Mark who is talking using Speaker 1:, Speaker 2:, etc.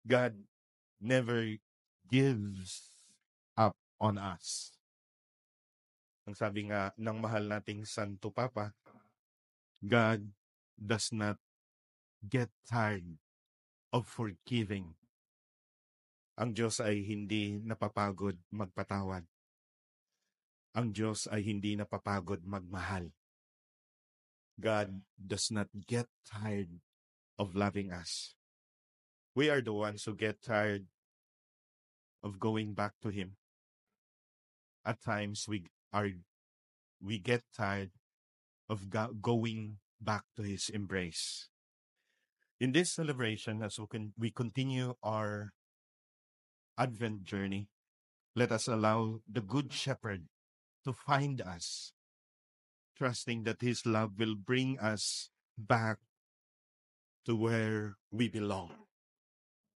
Speaker 1: God never gives up on us. Ang sabi nga ng mahal nating Santo Papa, God does not get tired of forgiving. Ang Diyos ay hindi napapagod magpatawad. Ang Diyos ay hindi napapagod magmahal. God does not get tired of loving us. We are the ones who get tired of going back to Him. At times we get tired of going back to His embrace. In this celebration, as we continue our Advent journey, let us allow the Good Shepherd to find us, trusting that His love will bring us back to where we belong.